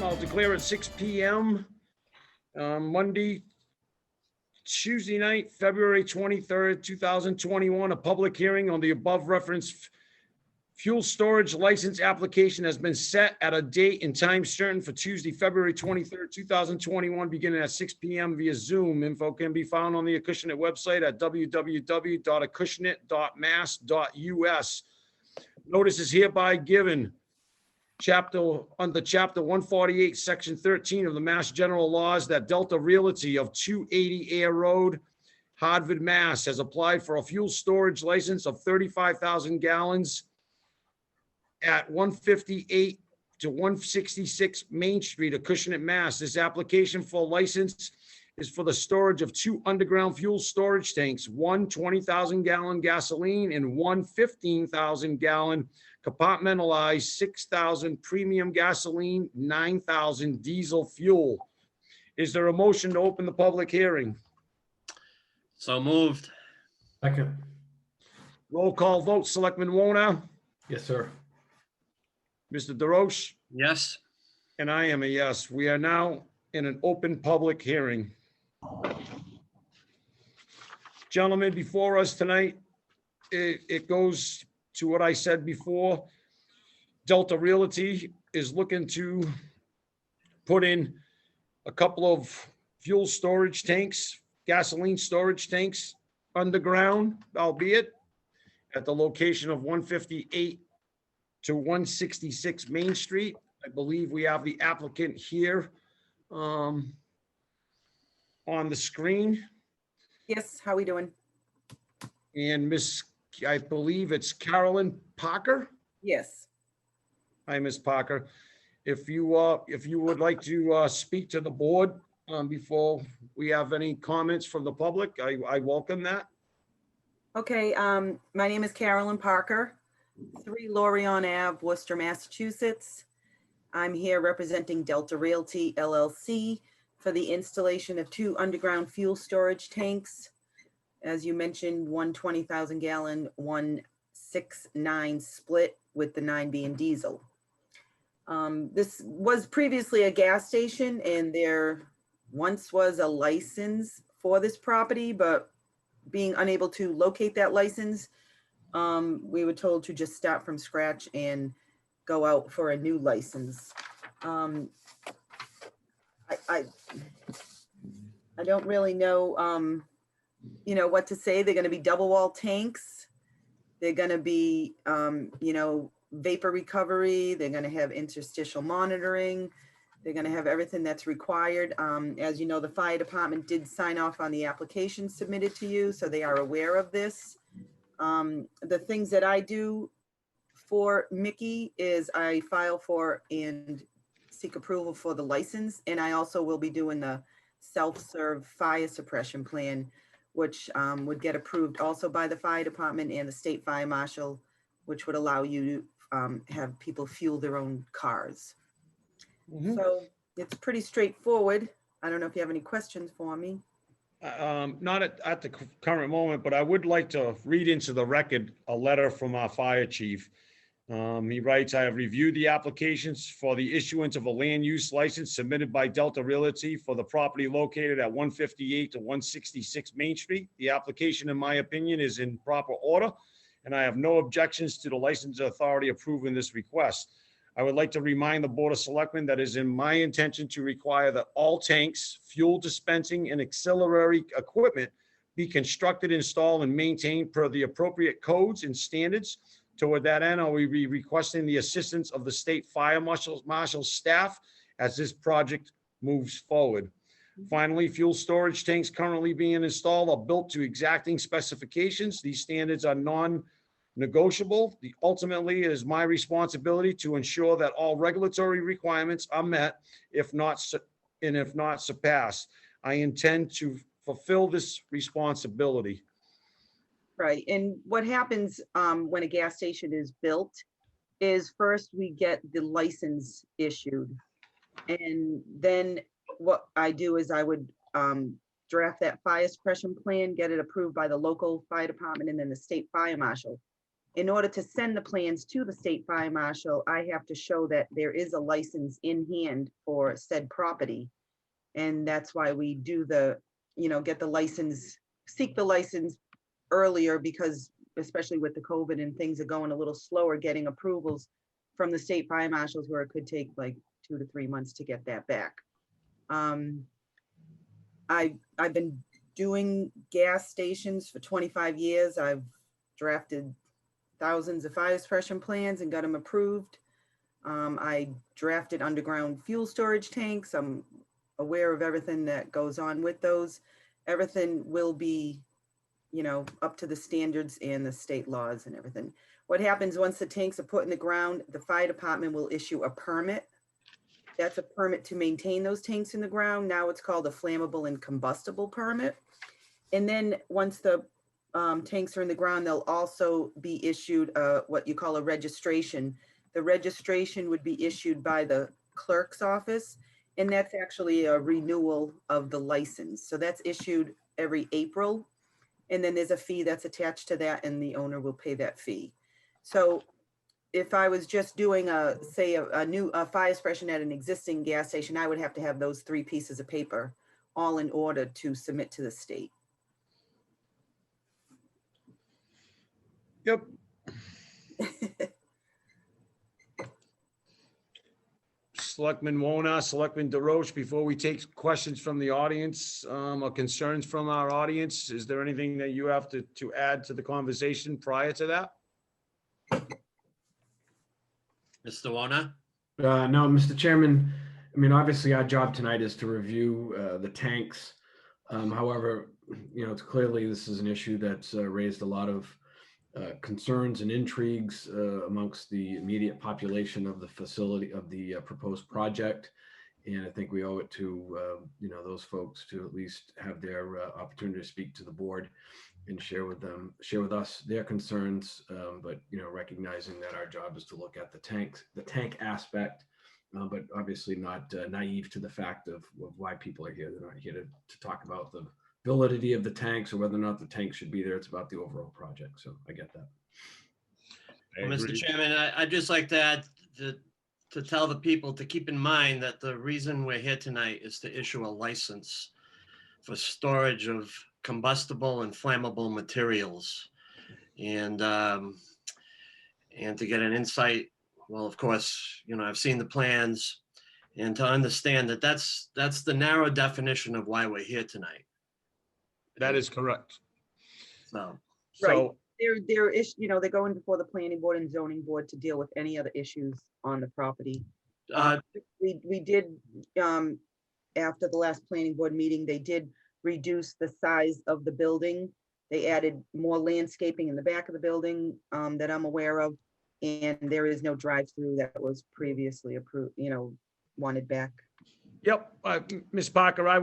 I'll declare at 6 p.m. Monday, Tuesday night, February 23rd, 2021, a public hearing on the above referenced fuel storage license application has been set at a date and time certain for Tuesday, February 23rd, 2021, beginning at 6 p.m. via Zoom. Info can be found on the Acushnet website at www.acushnet.mass.us. Notice is hereby given under Chapter 148, Section 13 of the Mass General Laws that Delta Realty of 280 Air Road, Hartford, Mass. has applied for a fuel storage license of 35,000 gallons at 158 to 166 Main Street, Acushnet, Mass. This application for license is for the storage of 2 underground fuel storage tanks, one 20,000 gallon gasoline and one 15,000 gallon compartmentalized 6,000 premium gasoline, 9,000 diesel fuel. Is there a motion to open the public hearing? So moved. Second. Roll call vote. Selectman Warner, Yes, sir. Mr. DeRoche, Yes. and I am a yes. We are now in an open public hearing. Gentlemen, before us tonight, it goes to what I said before. Delta Realty is looking to put in a couple of fuel storage tanks, gasoline storage tanks underground, albeit at the location of 158 to 166 Main Street. I believe we have the applicant here on the screen. Yes, how we doing? And I believe it's Carolyn Parker. Yes. Hi, Ms. Parker. If you would like to speak to the board before we have any comments from the public, I welcome that. Okay, my name is Carolyn Parker, 3 Lorient Ave, Worcester, Massachusetts. I'm here representing Delta Realty LLC for the installation of 2 underground fuel storage tanks. As you mentioned, one 20,000 gallon, one 6-9 split with the 9 being diesel. This was previously a gas station and there once was a license for this property, but being unable to locate that license, we were told to just start from scratch and go out for a new license. I don't really know, what to say. They're going to be double wall tanks. They're going to be, vapor recovery. They're going to have interstitial monitoring. They're going to have everything that's required. As you know, the fire department did sign off on the application submitted to you, so they are aware of this. The things that I do for Mickey is I file for and seek approval for the license, and I also will be doing the self-serve fire suppression plan, which would get approved also by the fire department and the state fire marshal, which would allow you to have people fuel their own cars. Mhm. So it's pretty straightforward. I don't know if you have any questions for me. Not at the current moment, but I would like to read into the record a letter from our fire chief. He writes, I have reviewed the applications for the issuance of a land use license submitted by Delta Realty for the property located at 158 to 166 Main Street. The application, in my opinion, is in proper order, and I have no objections to the license authority approving this request. I would like to remind the Board of Selectmen that it is in my intention to require that all tanks, fuel dispensing, and auxiliary equipment be constructed, installed, and maintained per the appropriate codes and standards. Toward that end, I will be requesting the assistance of the State Fire Marshal staff as this project moves forward. Finally, fuel storage tanks currently being installed are built to exacting specifications. These standards are non-negotiable. Ultimately, it is my responsibility to ensure that all regulatory requirements are met, if not surpassed. I intend to fulfill this responsibility. Right, and what happens when a gas station is built is first we get the license issued. And then what I do is I would draft that fire suppression plan, get it approved by the local fire department and then the state fire marshal. in order to send the plans to the state fire marshal, I have to show that there is a license in hand for said property. And that's why we do the, get the license, seek the license earlier, because especially with the COVID and things are going a little slower, getting approvals from the state fire marshals, where it could take like 2 to 3 months to get that back. I've been doing gas stations for 25 years. I've drafted thousands of fire suppression plans and got them approved. I drafted underground fuel storage tanks. I'm aware of everything that goes on with those. Everything will be, up to the standards and the state laws and everything. What happens once the tanks are put in the ground, the fire department will issue a permit. That's a permit to maintain those tanks in the ground. Now it's called a flammable and combustible permit. And then once the tanks are in the ground, they'll also be issued what you call a registration. The registration would be issued by the clerk's office, and that's actually a renewal of the license. So that's issued every April. And then there's a fee that's attached to that, and the owner will pay that fee. So if I was just doing a new fire suppression at an existing gas station, I would have to have those 3 pieces of paper all in order to submit to the state. Yep. Selectman Wona, Selectman DeRoche, before we take questions from the audience or concerns from our audience, is there anything that you have to add to the conversation prior to that? Mr. Warner? No, Mr. Chairman, I mean, obviously our job tonight is to review the tanks. However, it's clearly this is an issue that's raised a lot of concerns and intrigues amongst the immediate population of the facility of the proposed project. And I think we owe it to, those folks to at least have their opportunity to speak to the board and share with us their concerns. But, recognizing that our job is to look at the tank aspect, but obviously not naive to the fact of why people are here. They're not here to talk about the validity of the tanks or whether or not the tanks should be there. It's about the overall project. So I get that. Well, Mr. Chairman, I'd just like to add to tell the people to keep in mind that the reason we're here tonight is to issue a license for storage of combustible and flammable materials, and to get an insight. Well, of course, I've seen the plans, and to understand that that's the narrow definition of why we're here tonight. That is correct. So, Right. They're going before the planning board and zoning board to deal with any other issues on the property. We did, after the last planning board meeting, they did reduce the size of the building. They added more landscaping in the back of the building that I'm aware of. And there is no drive-through that was previously approved, wanted back. Yep, Ms. Parker, I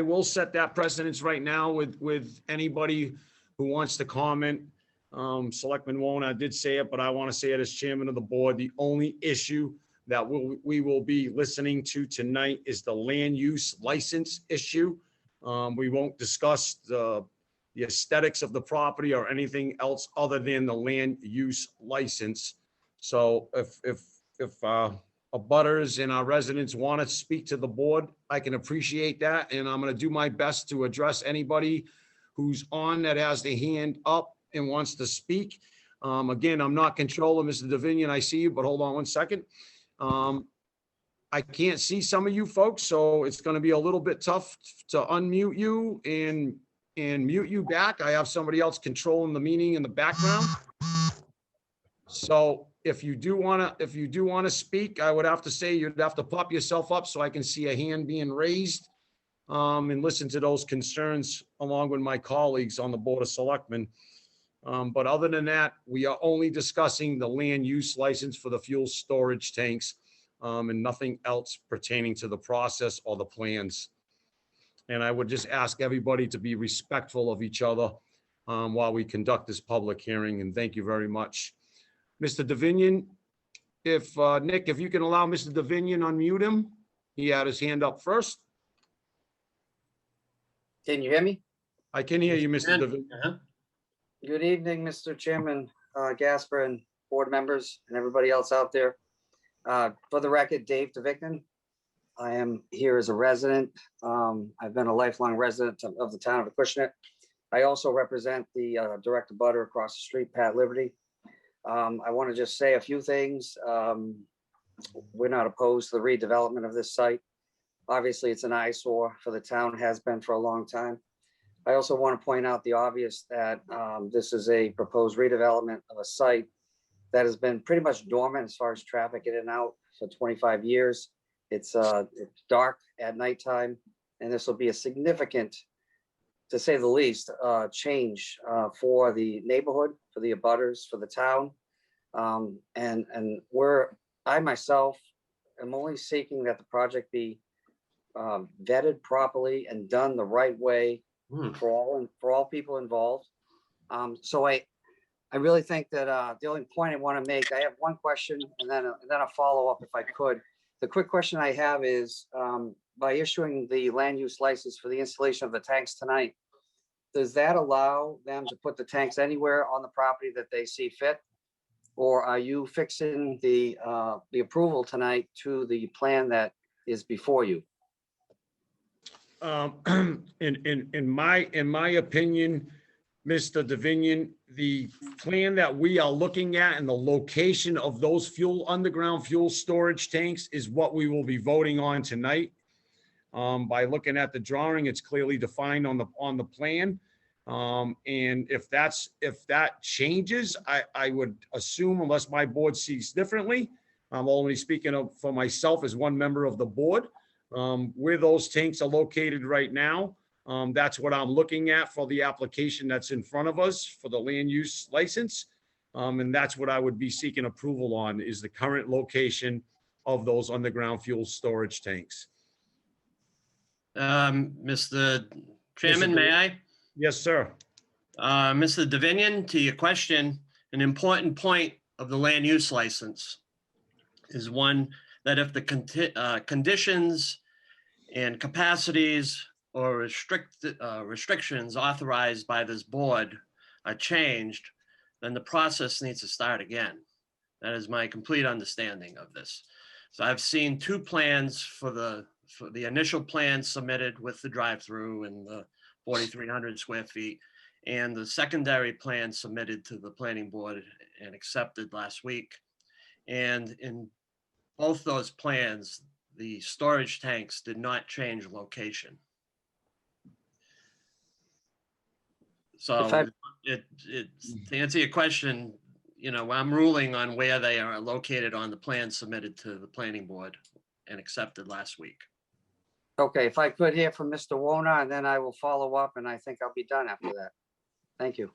will set that precedence right now with anybody who wants to comment. Selectman Wona did say it, but I want to say it as chairman of the board. The only issue that we will be listening to tonight is the land use license issue. We won't discuss the aesthetics of the property or anything else other than the land use license. So if abutters and our residents want to speak to the board, I can appreciate that. And I'm going to do my best to address anybody who's on that has their hand up and wants to speak. Again, I'm not controlling Mr. Davinian. I see you, but hold on one second. I can't see some of you folks, so it's going to be a little bit tough to unmute you and mute you back. I have somebody else controlling the meeting in the background. So if you do want to speak, I would have to say you'd have to pop yourself up so I can see a hand being raised and listen to those concerns along with my colleagues on the Board of Selectmen. But other than that, we are only discussing the land use license for the fuel storage tanks and nothing else pertaining to the process or the plans. And I would just ask everybody to be respectful of each other while we conduct this public hearing. And thank you very much. Mr. Davinian, Nick, if you can allow Mr. Davinian unmute him. He had his hand up first. Can you hear me? I can hear you, Mr. Davinian. Uh-huh. Good evening, Mr. Chairman, Gasper, and board members and everybody else out there. For the record, Dave DeVicton. I am here as a resident. I've been a lifelong resident of the town of Acushnet. I also represent the direct abutter across the street, Pat Liberty. I want to just say a few things. We're not opposed to the redevelopment of this site. Obviously, it's an eyesore for the town, has been for a long time. I also want to point out the obvious that this is a proposed redevelopment of a site that has been pretty much dormant as far as traffic in and out for 25 years. It's dark at nighttime, and this will be a significant, to say the least, change for the neighborhood, for the abutters, for the town. I myself am only seeking that the project be vetted properly and done the right way for all people involved. So I really think that the only point I want to make, I have one question and then a follow-up if I could. The quick question I have is, by issuing the land use license for the installation of the tanks tonight, does that allow them to put the tanks anywhere on the property that they see fit? Or are you fixing the approval tonight to the plan that is before you? In my opinion, Mr. Davinian, the plan that we are looking at and the location of those underground fuel storage tanks is what we will be voting on tonight. By looking at the drawing, it's clearly defined on the plan. And if that changes, I would assume, unless my board sees differently, I'm only speaking for myself as one member of the board, where those tanks are located right now. That's what I'm looking at for the application that's in front of us for the land use license. And that's what I would be seeking approval on, is the current location of those underground fuel storage tanks. Mr. Chairman, may I? Yes, sir. Mr. Davinian, to your question, an important point of the land use license is one that if the conditions and capacities or restrictions authorized by this board are changed, then the process needs to start again. That is my complete understanding of this. So I've seen two plans for the initial plan submitted with the drive-through and the 4,300 square feet, and the secondary plan submitted to the planning board and accepted last week. And in both those plans, the storage tanks did not change location. So to answer your question, I'm ruling on where they are located on the plan submitted to the planning board and accepted last week. Okay, if I could hear from Mr. Wona, and then I will follow up, and I think I'll be done after that. Thank you.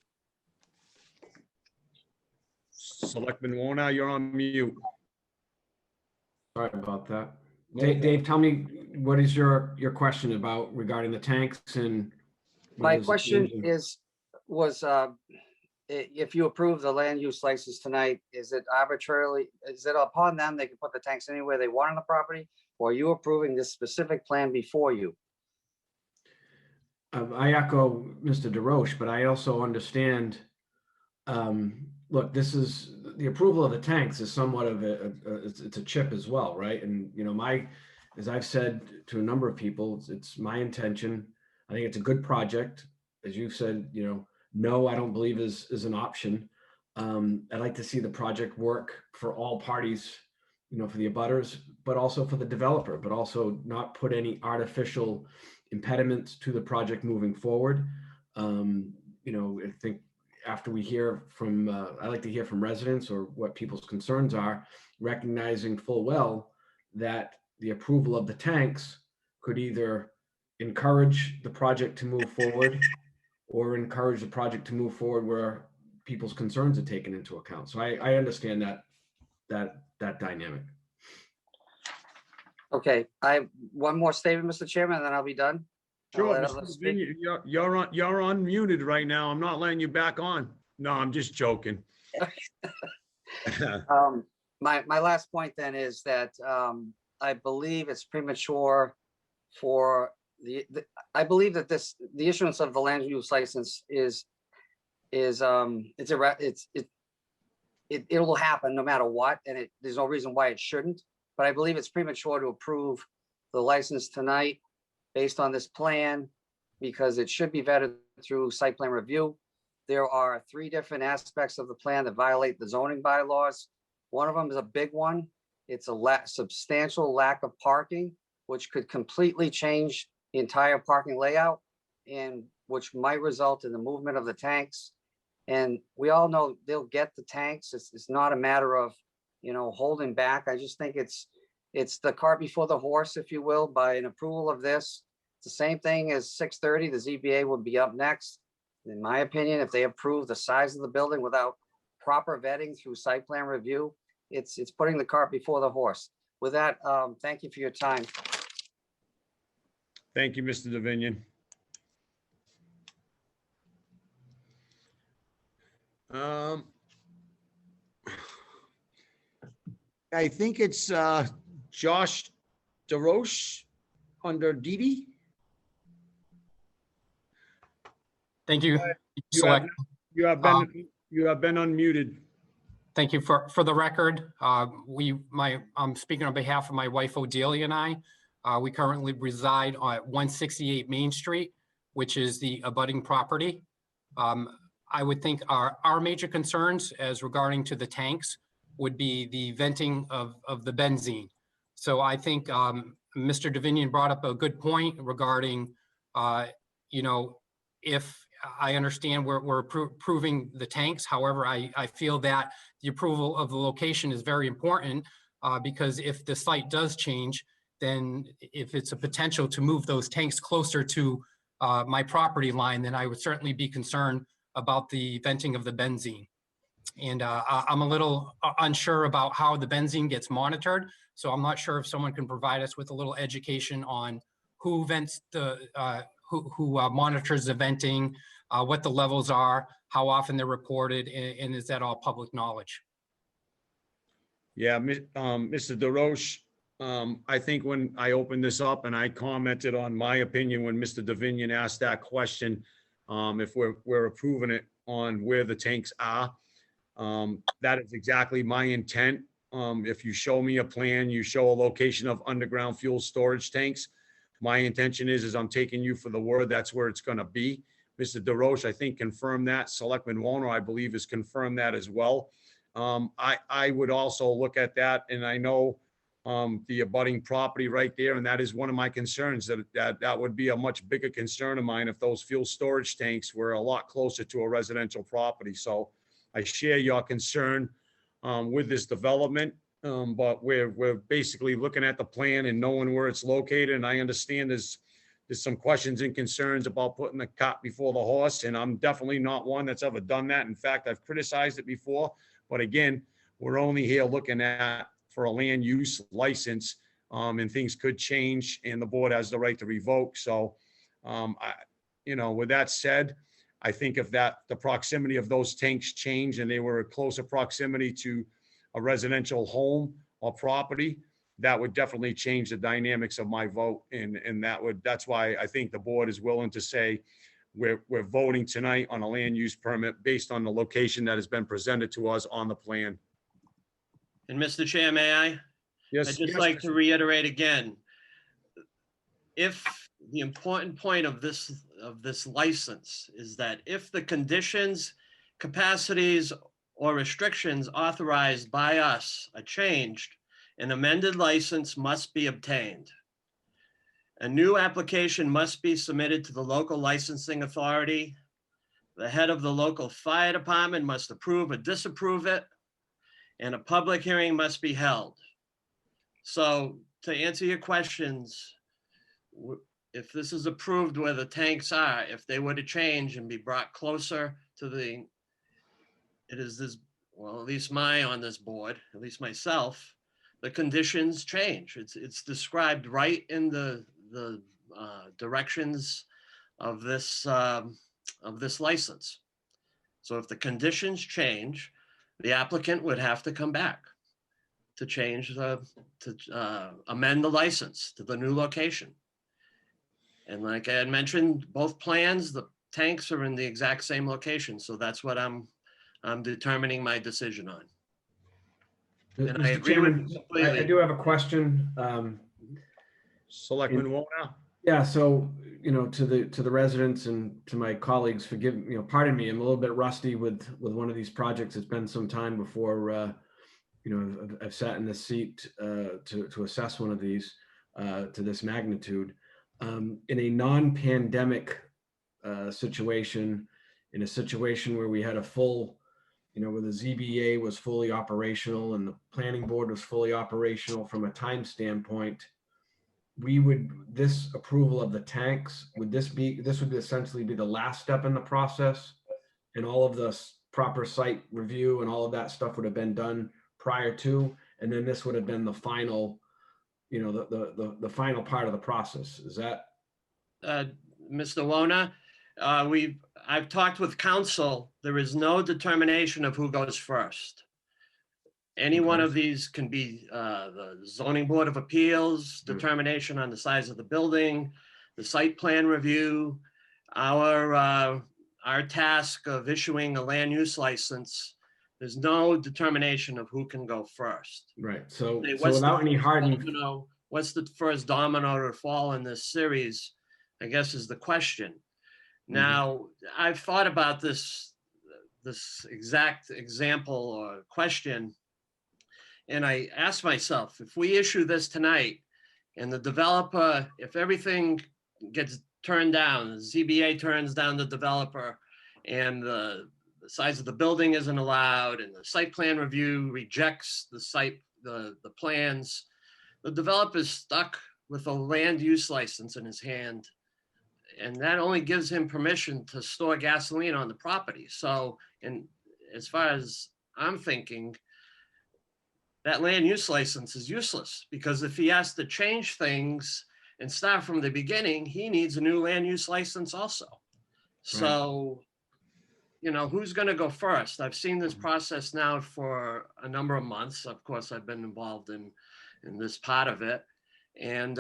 Selectman Wona, you're on mute. Sorry about that. Dave, tell me, what is your question about regarding the tanks? And my question was if you approve the land use license tonight, is it upon them, they can put the tanks anywhere they want on the property? Or are you approving this specific plan before you? I echo Mr. DeRoche, but I also understand, look, this is the approval of the tanks is somewhat of it's a chip as well, right? And, as I've said to a number of people, it's my intention. I think it's a good project. As you've said, no, I don't believe is an option. I'd like to see the project work for all parties, for the abutters, but also for the developer, but also not put any artificial impediments to the project moving forward. I think after we hear from, I like to hear from residents or what people's concerns are, recognizing full well that the approval of the tanks could either encourage the project to move forward or encourage the project to move forward where people's concerns are taken into account. So I understand that dynamic. Okay, I have one more statement, Mr. Chairman, and then I'll be done. Sure, you're unmuted right now. I'm not letting you back on. No, I'm just joking. My last point then is that I believe it's premature for I believe that the issuance of the land use license is it's it will happen no matter what, and there's no reason why it shouldn't. But I believe it's premature to approve the license tonight based on this plan, because it should be vetted through site plan review. There are 3 different aspects of the plan that violate the zoning bylaws. One of them is a big one. It's a substantial lack of parking, which could completely change the entire parking layout, and which might result in the movement of the tanks. And we all know they'll get the tanks. It's not a matter of, holding back. I just think it's the cart before the horse, if you will, by an approval of this. It's the same thing as 630. The ZBA would be up next. In my opinion, if they approve the size of the building without proper vetting through site plan review, it's putting the cart before the horse. With that, thank you for your time. Thank you, Mr. Davinian. I think it's Josh DeRoche under Didi. Thank you. You have been unmuted. Thank you. For the record, I'm speaking on behalf of my wife Odelia and I. We currently reside on 168 Main Street, which is the abutting property. I would think our major concerns as regarding to the tanks would be the venting of the benzene. So I think Mr. Davinian brought up a good point regarding, if I understand we're approving the tanks. However, I feel that the approval of the location is very important because if the site does change, then if it's a potential to move those tanks closer to my property line, then I would certainly be concerned about the venting of the benzene. And I'm a little unsure about how the benzene gets monitored. So I'm not sure if someone can provide us with a little education on who vents who monitors the venting, what the levels are, how often they're reported, and is that all public knowledge? Yeah, Mr. DeRoche, I think when I opened this up and I commented on my opinion when Mr. Davinian asked that question, if we're approving it on where the tanks are, that is exactly my intent. If you show me a plan, you show a location of underground fuel storage tanks, my intention is I'm taking you for the word. That's where it's going to be. Mr. DeRoche, I think, confirmed that. Selectman Warner, I believe, has confirmed that as well. I would also look at that, and I know the abutting property right there, and that is one of my concerns, that would be a much bigger concern of mine if those fuel storage tanks were a lot closer to a residential property. So I share your concern with this development, but we're basically looking at the plan and knowing where it's located. And I understand there's some questions and concerns about putting the cart before the horse, and I'm definitely not one that's ever done that. In fact, I've criticized it before, but again, we're only here looking at for a land use license, and things could change, and the board has the right to revoke. So, with that said, I think if the proximity of those tanks change and they were a closer proximity to a residential home or property, that would definitely change the dynamics of my vote. And that's why I think the board is willing to say we're voting tonight on a land use permit based on the location that has been presented to us on the plan. And Mr. Chair, may I? Yes. I'd just yes, like to reiterate again, if the important point of this license is that if the conditions, capacities, or restrictions authorized by us are changed, an amended license must be obtained. A new application must be submitted to the local licensing authority. The head of the local fire department must approve or disapprove it, and a public hearing must be held. So to answer your questions, if this is approved where the tanks are, if they were to change and be brought closer to at least on this board, at least myself, the conditions change. It's described right in the directions of this license. So if the conditions change, the applicant would have to come back to change amend the license to the new location. And like I had mentioned, both plans, the tanks are in the exact same location. So that's what I'm determining my decision on. And I Mr. agree with Chairman, you I completely. do have a question. Selectman Warner? Yeah, so, to the residents and to my colleagues, pardon me, I'm a little bit rusty with one of these projects. It's been some time before, I've sat in this seat to assess one of these to this magnitude. In a non-pandemic situation, in a situation where we had a full, where the ZBA was fully operational and the planning board was fully operational from a time standpoint, this approval of the tanks, this would essentially be the last step in the process, and all of the proper site review and all of that stuff would have been done prior to, and then this would have been the final, the final part of the process. Is that? Mr. Wona, I've talked with council. There is no determination of who goes first. Any one of these can be the zoning board of appeals, determination on the size of the building, the site plan review, our task of issuing a land use license. There's no determination of who can go first. Right. So What's without any hardened, what's the first domino to fall in this series, I guess, is the question. Now, I've thought about this exact example or question, and I asked myself, if we issue this tonight and the developer, if everything gets turned down, the ZBA turns down the developer and the size of the building isn't allowed and the site plan review rejects the plans, the developer's stuck with a land use license in his hand. And that only gives him permission to store gasoline on the property. So, and as far as I'm thinking, that land use license is useless, because if he has to change things and start from the beginning, he needs a new land use license also. So, who's going to go first? I've seen this process now for a number of months. Of course, I've been involved in this part of it. And,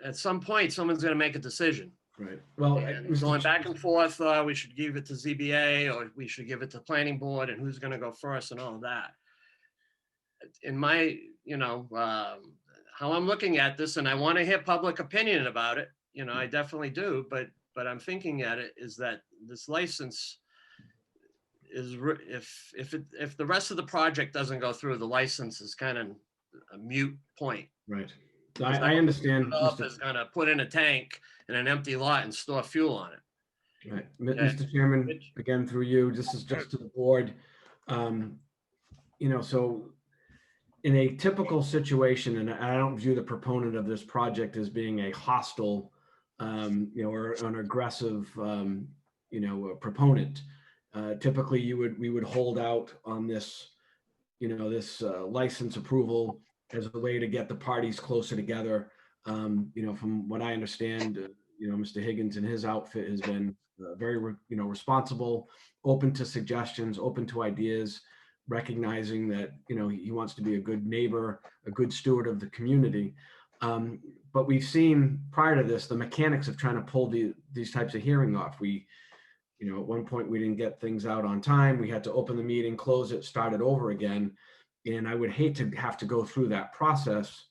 at some point, someone's going to make a decision. right. Well, Going back and forth, we should give it to ZBA or we should give it to planning board, and who's going to go first and all of that. In my, how I'm looking at this, and I want to hear public opinion about it, I definitely do, but I'm thinking at it is that this license is, if the rest of the project doesn't go through, the license is kind of a moot point. right. I understand. Developer's gonna put in a tank in an empty lot and store fuel on it. Right. Mr. Chairman, again, through you, this is just to the board. So in a typical situation, and I don't view the proponent of this project as being a hostile, or an aggressive, proponent. Typically, we would hold out on this, this license approval as a way to get the parties closer together. From what I understand, Mr. Higgins and his outfit has been very, responsible, open to suggestions, open to ideas, recognizing that, he wants to be a good neighbor, a good steward of the community. But we've seen prior to this, the mechanics of trying to pull these types of hearing off. At one point we didn't get things out on time. We had to open the meeting, close it, start it over again. And I would hate to have to go through that process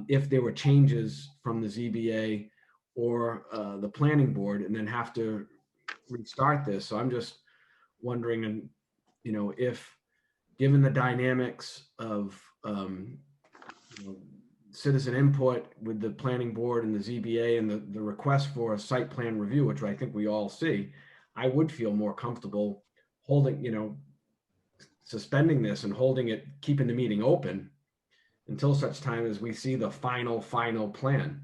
if there were changes from the ZBA or the planning board, and then have to restart this. So I'm just wondering, and if, given the dynamics of citizen input with the planning board and the ZBA and the request for a site plan review, which I think we all see, I would feel more comfortable holding, suspending this and holding it, keeping the meeting open until such time as we see the final plan.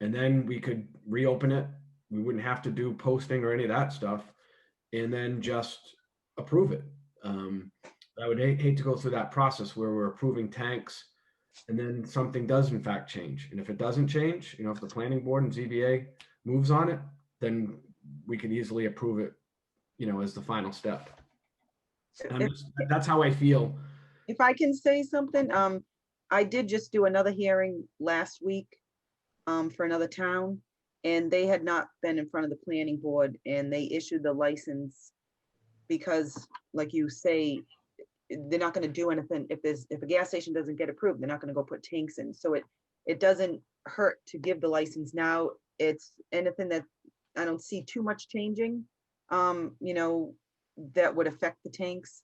And then we could reopen it. We wouldn't have to do posting or any of that stuff, and then just approve it. I would hate to go through that process where we're approving tanks and then something does in fact change. And if it doesn't change, if the planning board and ZBA moves on it, then we could easily approve it, as the final step. That's how I feel. If I can say something, I did just do another hearing last week for another town, and they had not been in front of the planning board, and they issued the license because, like you say, they're not gonna do anything. If a gas station doesn't get approved, they're not gonna go put tanks in. So it doesn't hurt to give the license now. It's anything that I don't see too much changing, you know, that would affect the tanks.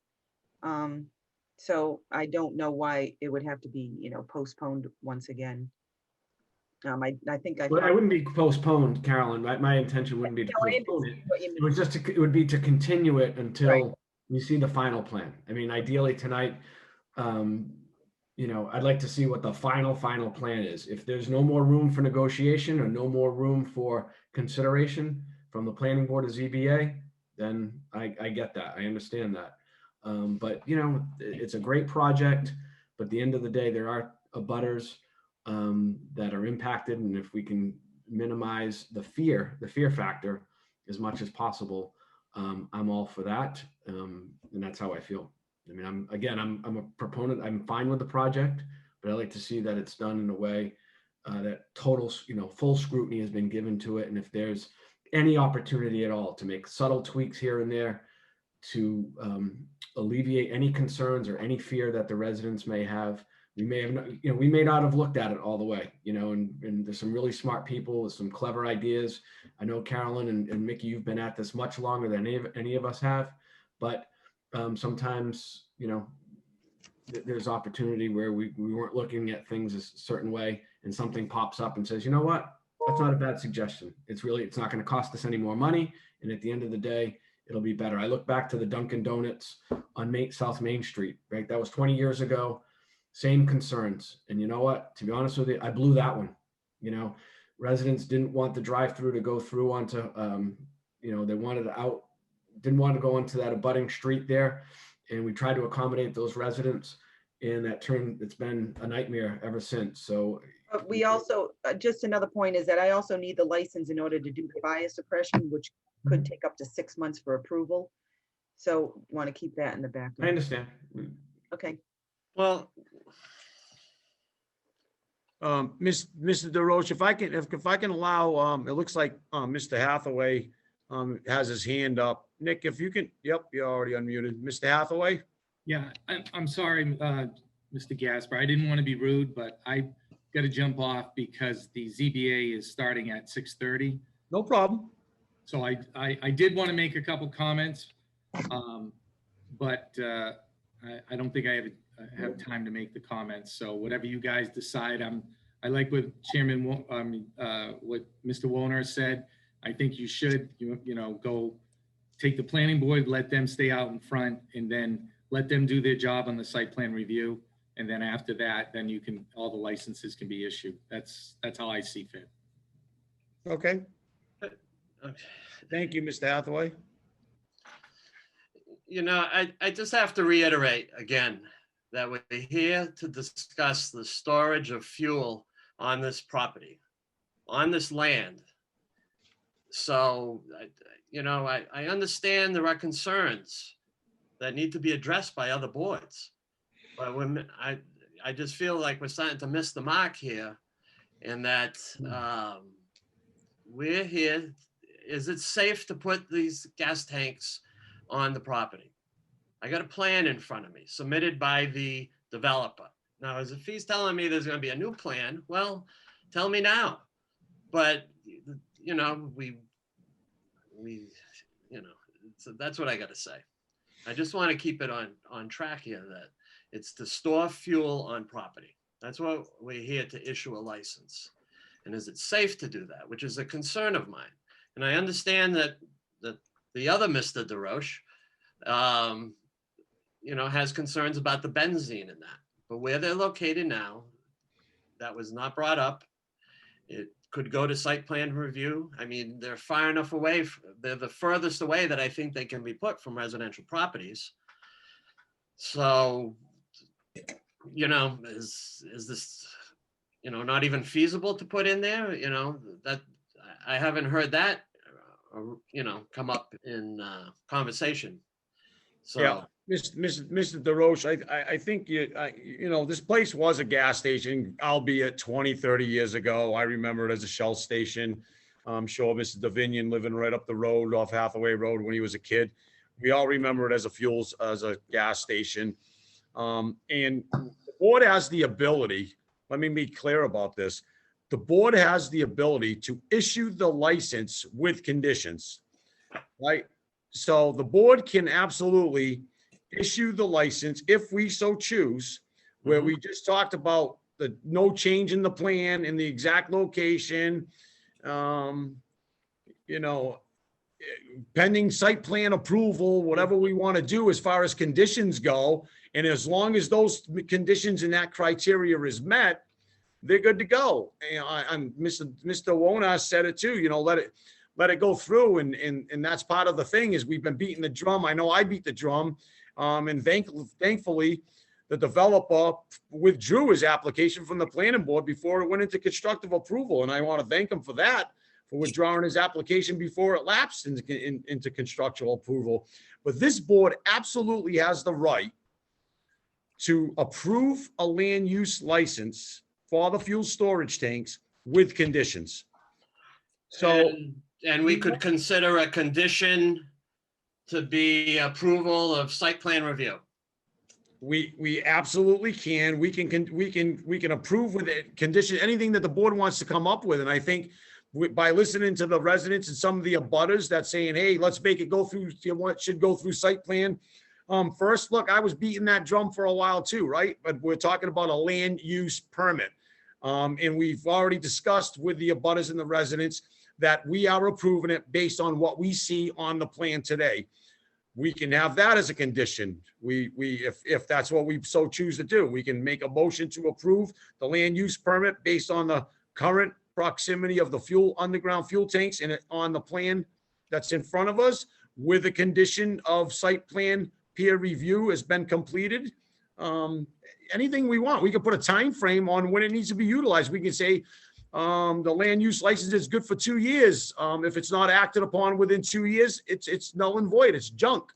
So I don't know why it would have to be, you know, postponed once again. I think I. Well, I wouldn't be postponed, Carolyn. My intention wouldn't be to No, I postpone it. understand what you It was mean. just, it would be to continue it Right. until you see the final plan. I mean, ideally tonight, you know, I'd like to see what the final plan is. If there's no more room for negotiation or no more room for consideration from the planning board or ZBA, then I get that. I understand that. But you know, it's a great project, but at the end of the day, there are abutters that are impacted. And if we can minimize the fear factor as much as possible, I'm all for that. And that's how I feel. I mean, I'm a proponent. I'm fine with the project, but I like to see that it's done in a way that total, you know, full scrutiny has been given to it. And if there's any opportunity at all to make subtle tweaks here and there to alleviate any concerns or any fear that the residents may have, we may not have looked at it all the way, you know, and there's some really smart people with some clever ideas. I know Carolyn and Mickey, you've been at this much longer than any of us have, but sometimes, you know, there's opportunity where we weren't looking at things a certain way and something pops up and says, you know what, that's not a bad suggestion. It's not going to cost us any more money. And at the end of the day, it'll be better. I look back to the Dunkin' Donuts on South Main Street, right? That was 20 years ago. Same concerns. And you know what? To be honest with you, I blew that one. You know, residents didn't want the drive-through to go through onto, you know, they wanted out, didn't want to go onto that abutting street there. And we tried to accommodate those residents. And it's been a nightmare ever since. So But we also, just another point is that I also need the license in order to do the fire suppression, which could take up to 6 months for approval. So want to keep that in the I background. understand. Okay. Well, Mr. DeRoche, if I can allow, it looks like Mr. Hathaway has his hand up. Nick, if you can, yep, you're already unmuted. Mr. Hathaway? Yeah, I'm sorry, Mr. Gasper. I didn't want to be rude, but I got to jump off because the ZBA is starting at 6:30. No problem. So I did want to make a couple comments, but I don't think I have time to make the comments. So whatever you guys decide, I like what Chairman, what Mr. Wallner said. I think you should, you know, go take the planning board, let them stay out in front, and then let them do their job on the site plan review. And then after that, then all the licenses can be issued. That's how I see fit. Okay. Thank you, Mr. Hathaway. you know, I just have to reiterate again that we're here to discuss the storage of fuel on this property, on this land. So, you know, I understand there are concerns that need to be addressed by other boards. But when I just feel like we're starting to miss the mark here, and that we're here. Is it safe to put these gas tanks on the property? I got a plan in front of me submitted by the developer. Now, as if he's telling me there's going to be a new plan, well, tell me now. But, you know, we you know, so that's what I got to say. I just want to keep it on track here that it's to store fuel on property. That's what we're here to issue a license. And is it safe to do that, which is a concern of mine. And I understand that the other Mr. DeRoche, you know, has concerns about the benzene in that. But where they're located now, that was not brought up. It could go to site plan review. I mean, they're far enough away. They're the furthest away that I think they can be put from residential properties. So, you know, is this, you know, not even feasible to put in there? You know, that I haven't heard that, you know, come up in conversation. So. Yeah, Mr. DeRoche, I think you know, this place was a gas station, albeit 20, 30 years ago. I remember it as a Shell station. I'm sure Mr. Davinian living right up the road off Hathaway Road when he was a kid. We all remember it as a gas station. And the board has the ability, let me be clear about this. The board has the ability to issue the license with conditions, right? So the board can absolutely issue the license if we so choose, where we just talked about the no change in the plan in the exact location, you know, pending site plan approval, whatever we want to do as far as conditions go. And as long as those conditions and that criteria is met, they're good to go. And I'm Mr. Wona said it too, you know, let it go through. And that's part of the thing is we've been beating the drum. I know I beat the drum. And thankfully, the developer withdrew his application from the planning board before it went into constructive approval. And I want to thank him for that, for withdrawing his application before it lapsed into constructional approval. But this board absolutely has the right to approve a land use license for the fuel storage tanks with conditions. So, and we could consider a condition to be approval of site plan review. we absolutely can. We can approve with it condition, anything that the board wants to come up with. And I think by listening to the residents and some of the abutters that saying, hey, let's make it go through, you know, what should go through site plan. First, look, I was beating that drum for a while too, right? But we're talking about a land use permit. And we've already discussed with the abutters and the residents that we are approving it based on what we see on the plan today. We can have that as a condition. If that's what we so choose to do, we can make a motion to approve the land use permit based on the current proximity of the underground fuel tanks and on the plan that's in front of us, with a condition of site plan peer review has been completed. Anything we want, we could put a time frame on when it needs to be utilized. We can say the land use license is good for 2 years. If it's not acted upon within 2 years, it's null and void. It's junk.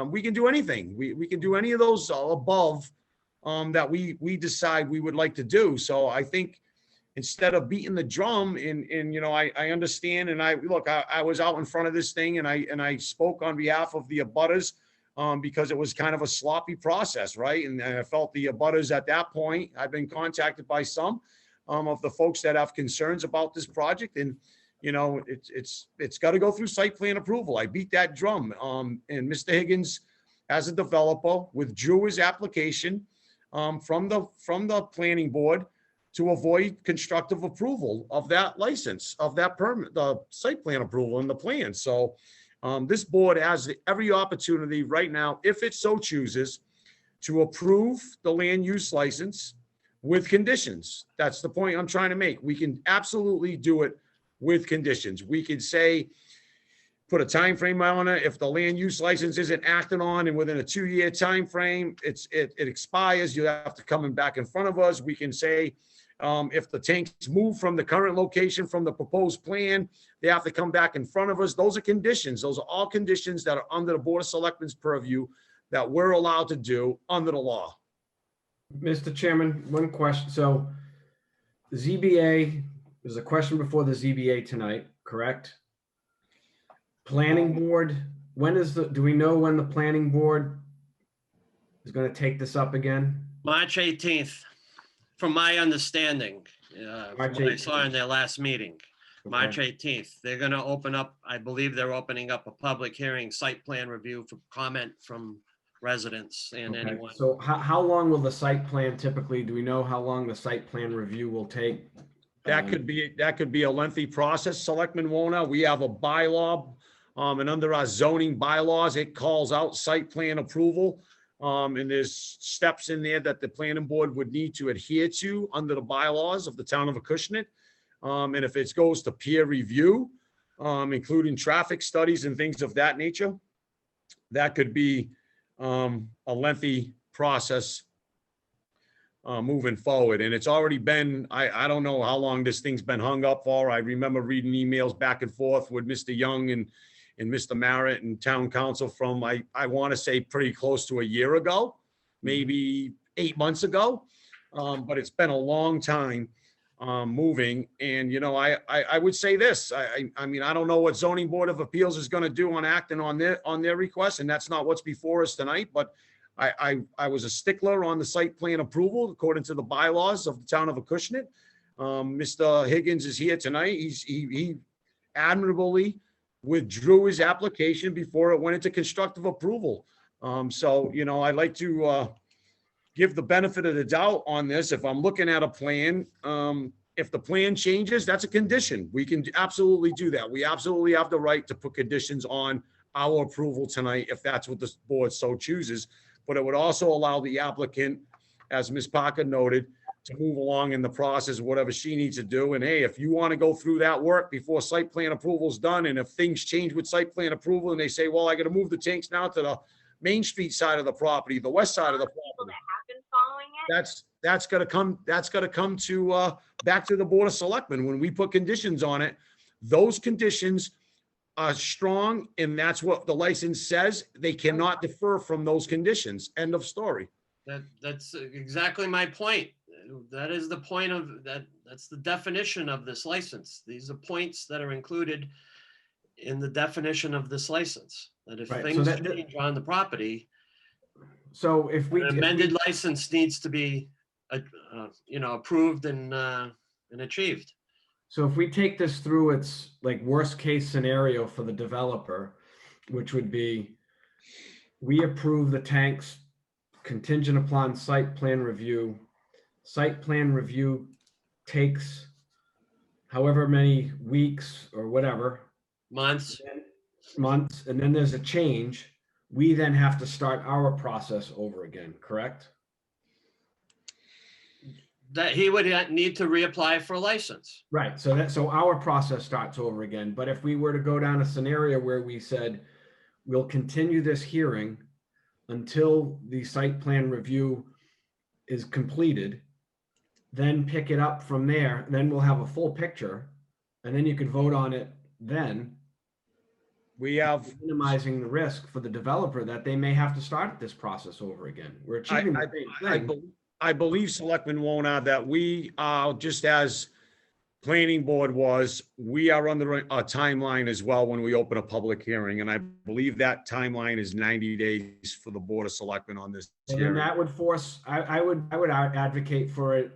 We can do anything. We can do any of those above that we decide we would like to do. So I think instead of beating the drum and you know, I understand, and I was out in front of this thing and I spoke on behalf of the abutters because it was kind of a sloppy process, right? And I felt the abutters at that point. I've been contacted by some of the folks that have concerns about this project, and you know, it's got to go through site plan approval. I beat that drum. And Mr. Higgins, as a developer, withdrew his application from the planning board to avoid constructive approval of that license, of that permit, the site plan approval and the plan. So this board has every opportunity right now, if it so chooses, to approve the land use license with conditions. That's the point I'm trying to make. We can absolutely do it with conditions. We could say, put a time frame on it. If the land use license isn't acted on and within a 2-year time frame, it expires, you have to come back in front of us. We can say, if the tanks move from the current location from the proposed plan, they have to come back in front of us. Those are conditions. Those are all conditions that are under the Board of Selectmen's purview that we're allowed to do under the law. Mr. Chairman, one question. So the ZBA, there's a question before the ZBA tonight, correct? Planning board, do we know when the planning board is going to take this up again? March 18th, from my understanding, March what I 18th. saw in their last meeting, March 18th. They're going to open up, I believe they're opening up a public hearing, site plan review for comment from residents and Okay. anyone. So how long will the site plan typically, do we know how long the site plan review will take? That could be a lengthy process. Selectmen won't. We have a bylaw, and under our zoning bylaws, it calls out site plan approval. And there's steps in there that the planning board would need to adhere to under the bylaws of the town of Acushnet. And if it goes to peer review, including traffic studies and things of that nature, that could be a lengthy process moving forward. And it's already been, I don't know how long this thing's been hung up for. I remember reading emails back and forth with Mr. Young and Mr. Merritt and town council from, I want to say pretty close to a year ago, maybe 8 months ago. But it's been a long time moving. And, you know, I would say this, I mean, I don't know what zoning board of appeals is going to do on acting on their request. And that's not what's before us tonight, but I was a stickler on the site plan approval according to the bylaws of the town of Acushnet. Mr. Higgins is here tonight. He admirably withdrew his application before it went into constructive approval. So, you know, I'd like to give the benefit of the doubt on this. If I'm looking at a plan, if the plan changes, that's a condition. We can absolutely do that. We absolutely have the right to put conditions on our approval tonight if that's what the board so chooses. But it would also allow the applicant, as Ms. Parker noted, to move along in the process, whatever she needs to do. And hey, if you want to go through that work before site plan approval is done, and if things change with site plan approval and they say, well, I got to move the tanks now to the Main Street side of the property, the west side of the property, that's got to come to back to the Board of Selectmen. When we put conditions on it, those conditions are strong, and that's what the license says. They cannot defer from those conditions. End of story. That's exactly my point. That is the point of that. That's the definition of this license. These are points that are included in the definition of this license. That if Right, so things that- change on the property, So if we, an amended license needs to be, you know, approved and achieved. so if we take this through its like worst case scenario for the developer, which would be, we approve the tanks contingent upon site plan review. Site plan review takes however many weeks or whatever, Months. months, and then there's a change. We then have to start our process over again, correct? That he would need to reapply for a license. Right, so our process starts over again. But if we were to go down a scenario where we said, we'll continue this hearing until the site plan review is completed, then pick it up from there, then we'll have a full picture, and then you could vote on it then, We have, minimizing the risk for the developer that they may have to start this process over again. We're achieving the same thing. I believe Selectmen won't add that. We are, just as planning board was, we are under a timeline as well when we open a public hearing. And I believe that timeline is 90 days for the Board of Selectmen on this And then hearing. that would force, I would advocate for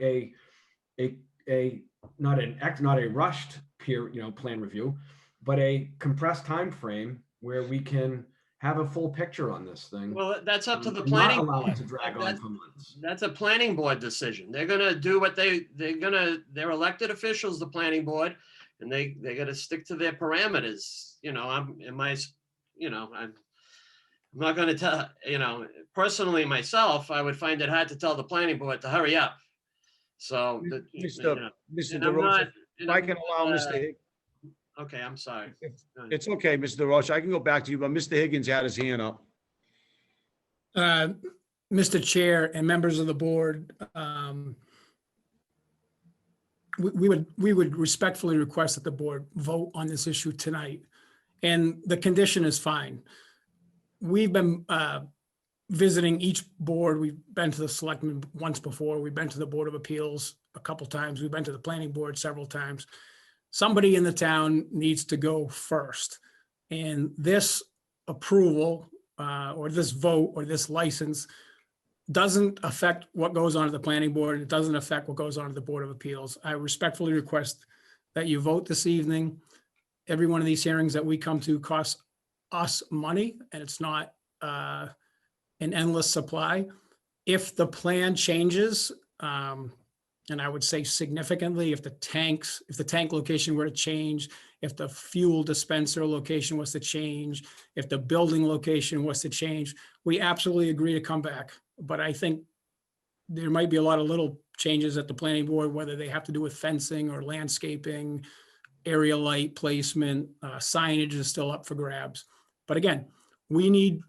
not a rushed plan review, but a compressed time frame where we can have a full picture on this thing. Well, that's up to the and planning. Not allow board. it to drag on for months. That's a planning board decision. They're gonna do what they're elected officials, the planning board, and they gotta stick to their parameters. You know, I'm not gonna tell, personally myself, I would find it hard to tell the planning board to hurry up. So. Mr. And I'm DeRosa, not- if I can allow Mr. Higgins. Okay, I'm sorry. Go ahead. It's okay, Mr. DeRosa. I can go back to you, but Mr. Higgins had his hand up. Mr. Chair and members of the board, we would respectfully request that the board vote on this issue tonight. And the condition is fine. We've been visiting each board. We've been to the Selectmen once before. We've been to the Board of Appeals a couple times. We've been to the Planning Board several times. Somebody in the town needs to go first. And this approval or this vote or this license doesn't affect what goes on to the Planning Board. It doesn't affect what goes on to the Board of Appeals. I respectfully request that you vote this evening. Every one of these hearings that we come to costs us money, and it's not an endless supply. If the plan changes, and I would say significantly, if the tank location were to change, if the fuel dispenser location was to change, if the building location was to change, we absolutely agree to come back. But I think there might be a lot of little changes at the planning board, whether they have to do with fencing or landscaping, area light placement, signage is still up for grabs. But again, we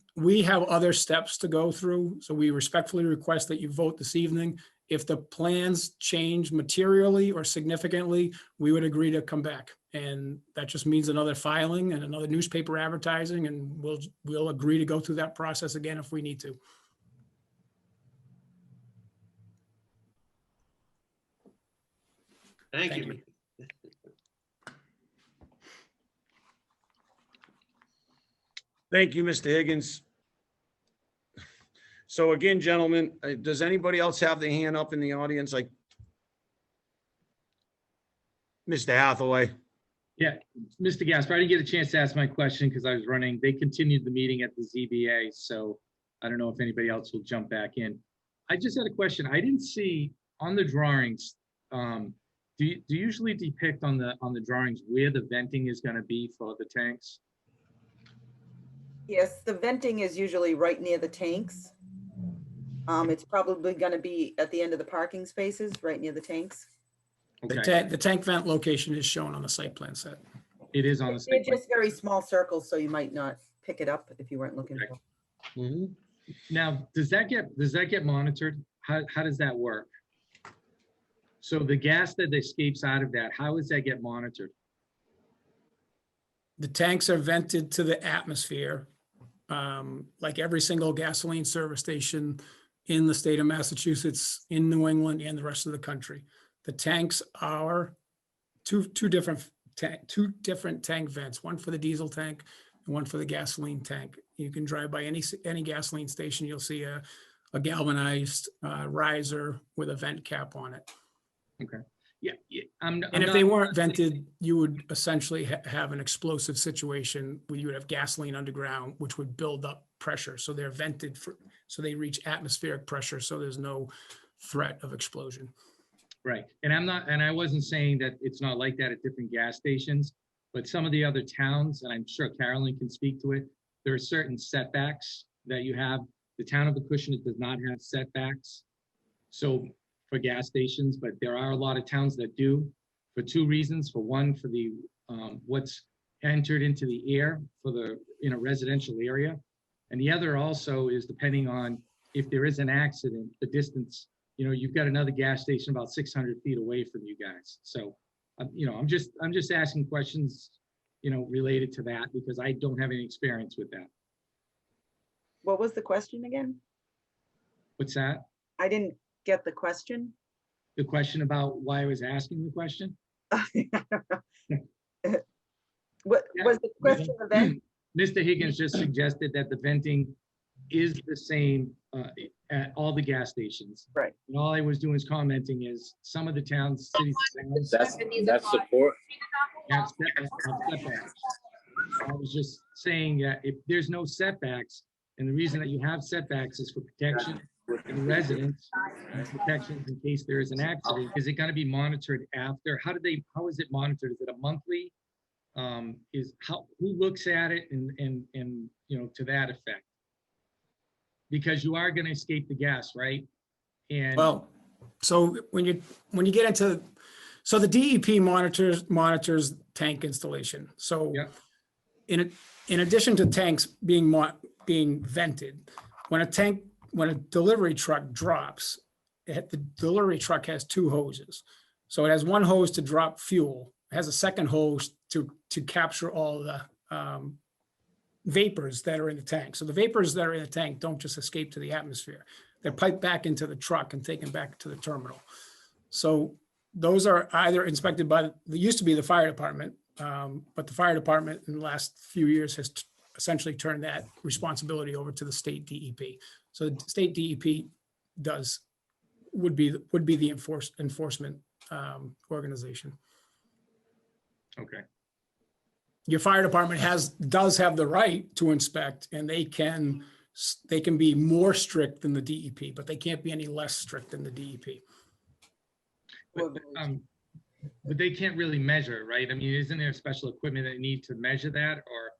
have other steps to go through. So we respectfully request that you vote this evening. If the plans change materially or significantly, we would agree to come back. And that just means another filing and another newspaper advertising, and we'll agree to go through that process again if we need to. Thank Thank you. you. Thank you, Mr. Higgins. So again, gentlemen, does anybody else have their hand up in the audience? Like Mr. Hathaway? Yeah, Mr. Gasper, I didn't get a chance to ask my question because I was running. They continued the meeting at the ZBA, so I don't know if anybody else will jump back in. I just had a question. I didn't see on the drawings, do you usually depict on the drawings where the venting is going to be for the tanks? Yes, the venting is usually right near the tanks. It's probably gonna be at the end of the parking spaces, right near the tanks. Okay, The tank vent location is shown on the site plan set. it is on the They're site plan. just very small circles, so you might not pick it up if you weren't looking Okay. for. Mhm. Now, does that get monitored? How does that work? So the gas that escapes out of that, how does that get monitored? The tanks are vented to the atmosphere, like every single gasoline service station in the state of Massachusetts, in New England, and the rest of the country. The tanks are two different tank vents, one for the diesel tank and one for the gasoline tank. You can drive by any gasoline station, you'll see a galvanized riser with a vent cap on it. Okay. Yeah. I'm And if not- they weren't vented, you would essentially have an explosive situation where you would have gasoline underground, which would build up pressure. So they're vented so they reach atmospheric pressure. So there's no threat of explosion. Right. And I wasn't saying that it's not like that at different gas stations, but some of the other towns, and I'm sure Carolyn can speak to it, there are certain setbacks that you have. The town of Acushnet does not have setbacks. So for gas stations, but there are a lot of towns that do for two reasons. For one, for the what's entered into the air for the in a residential area. And the other also is depending on if there is an accident, the distance, you've got another gas station about 600 feet away from you guys. So, I'm just asking questions, related to that because I don't have any experience with that. What was the question again? What's that? I didn't get the question. The question about why I was asking the question? What Yeah. was the question event? Mr. Higgins just suggested that the venting is the same at all the gas stations. Right. And all I was doing is commenting is some of the towns, cities, towns That's support. have setbacks. I was just saying that if there's no setbacks, and the reason that you have setbacks is for protection for the residents, and protection in case there is an accident, is it going to be monitored after? How is it monitored? Is it a monthly? Who looks at it and to that effect? Because you are going to escape the gas, right? And Well, so when you get into, so the DEP monitors tank installation. So Yeah. in addition to tanks being vented, when a delivery truck drops, the delivery truck has two hoses. So it has one hose to drop fuel. It has a second hose to capture all the vapors that are in the tank. So the vapors that are in the tank don't just escape to the atmosphere. They're piped back into the truck and taken back to the terminal. So those are either inspected by, they used to be the fire department, but the fire department in the last few years has essentially turned that responsibility over to the state DEP. So the state DEP would be the enforcement organization. okay. Your fire department does have the right to inspect, and they can be more strict than the DEP, but they can't be any less strict than the DEP. But they can't really measure, right? I mean, isn't there special equipment that need to measure that, or?